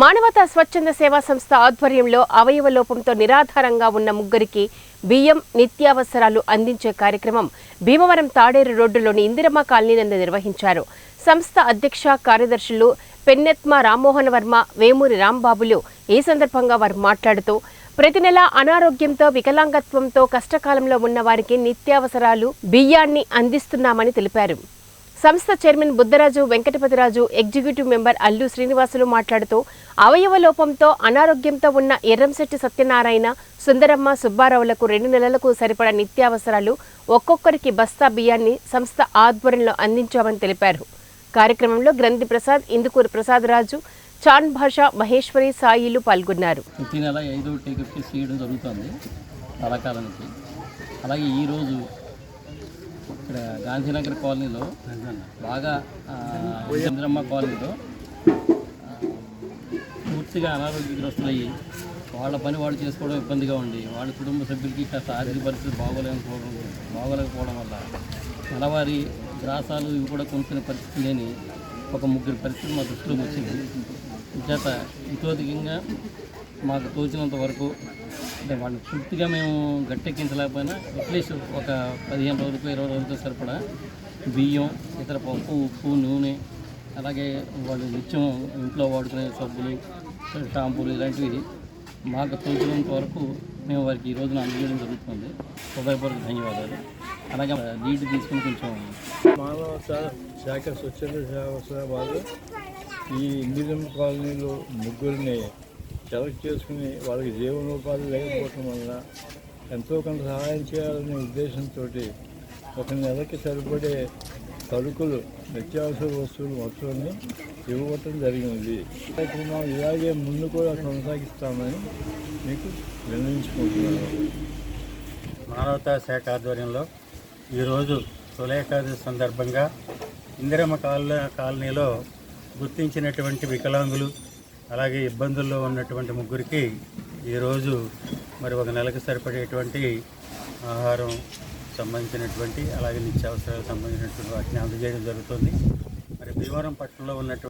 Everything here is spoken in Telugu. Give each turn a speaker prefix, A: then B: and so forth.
A: మానవతా స్వచ్ఛంద సేవా సంస్థ ఆధ్వర్యంలో అవయవ లోపంతో నిరాధారంగా ఉన్న ముగ్గురికి బియ్యం, నిత్యావసరాలు అందించే కార్యక్రమం భీమవరం తాడేరు రోడ్డులోని ఇందిరమ్మ కాలనీ నందు నిర్వహించారు. సంస్థ అధ్యక్ష కార్యదర్శులు పెన్నెత్మ రామ్మోహన్ వర్మ, వేమూరి రాంబాబులు ఈ సందర్భంగా వారు మాట్లాడుతూ ప్రతి నెల అనారోగ్యంతో, వికలాంగత్వంతో కష్టకాలంలో ఉన్న వారికి నిత్యావసరాలు, బియ్యాన్ని అందిస్తున్నామని తెలిపారు. సంస్థ chairman Buddharaju Venkatapathi Raju, executive member Allu Srinivasulu మాట్లాడుతూ అవయవ లోపంతో, అనారోగ్యంతో ఉన్న ఎర్రంశెట్టి సత్యనారాయణ, సుందరమ్మ, సుబ్బారావులకు 2 నెలలకు సరిపడా నిత్యావసరాలు ఒక్కొక్కరికి బస్తా బియ్యాన్ని సంస్థ ఆధ్వర్యంలో అందించామని తెలిపారు. కార్యక్రమంలో గ్రంథి ప్రసాద్, ఇందుకూరు ప్రసాదరాజు, చాన్ భాష, మహేశ్వరి, సాయిలు పాల్గొన్నారు.
B: ప్రతి నెల 5వ టికెట్కి చేయడం జరుగుతుంది కళాకాలానికి. అలాగే ఈరోజు ఇక్కడ గాంధీనగర్ కాలనీలో బాగా ఇందిరమ్మ కాలనీలో పూర్తిగా అనారోగ్యగ్రస్తులయ్యి వాళ్ళ పని వాళ్ళు చేసుకోవడం ఇబ్బందిగా ఉండి వాళ్ళ కుటుంబ సభ్యులకి కాస్త ఆర్థిక పరిస్థితి బాగోలేకపోవడం వల్ల నెలవారీ గ్రాసాలు ఇవి కూడా కొనుక్కునే పరిస్థితి లేని ఒక 3 పరిస్థితులు మా దృష్టిలోకి వచ్చింది. చేత ఇతోధికంగా మాకు తోచినంత వరకు అంటే వాళ్ళని పూర్తిగా మేము గట్టెక్కించలేకపోయినా అట్లీస్ట్ ఒక 15 రోజులకు 20 రోజులతో సరిపడా బియ్యం, ఇతర పప్పు, ఉప్పు, నూనె, అలాగే వాళ్ళు నిత్యం ఇంట్లో వాడుకునే సబ్బులు, షాంపూలు ఇలాంటివి మాకు తోచినంత వరకు మేము వారికి ఈ రోజున అందజేయడం జరుగుతుంది. హృదయపూర్వక ధన్యవాదాలు. అలాగే లీడ్ తీసుకుని కొంచెం
C: మానవతా శాఖ స్వచ్ఛంద సేవ వాళ్ళు ఈ ఇందిరమ్మ కాలనీలో ముగ్గురిని సెలెక్ట్ చేసుకుని వాళ్ళకి జీవనోపాధి లేకపోవడం వల్ల ఎంతో కొంత సహాయం చేయాలనే ఉద్దేశంతో ఒక నెలకి సరిపడే సరుకులు, నిత్యావసర వస్తువులు మొత్తాన్ని ఇవ్వటం జరిగింది. కార్యక్రమం ఇలాగే ముందు కూడా కొనసాగిస్తామని మీకు నిర్ణయించుకుంటున్నాను.
D: మానవతా శాఖ ఆధ్వర్యంలో ఈరోజు తొలి ఏకాదశి సందర్భంగా ఇందిరమ్మ కాలనీలో గుర్తించినటువంటి వికలాంగులు, అలాగే ఇబ్బందుల్లో ఉన్నటువంటి ముగ్గురికి ఈరోజు మరి ఒక నెలకు సరిపడేటువంటి ఆహారం సంబంధించినటువంటి, అలాగే నిత్యావసరాలకు సంబంధించినటువంటి వాటిని అందజేయడం జరుగుతుంది. మరి భీమవరం పట్టణంలో ఉన్నటువంటి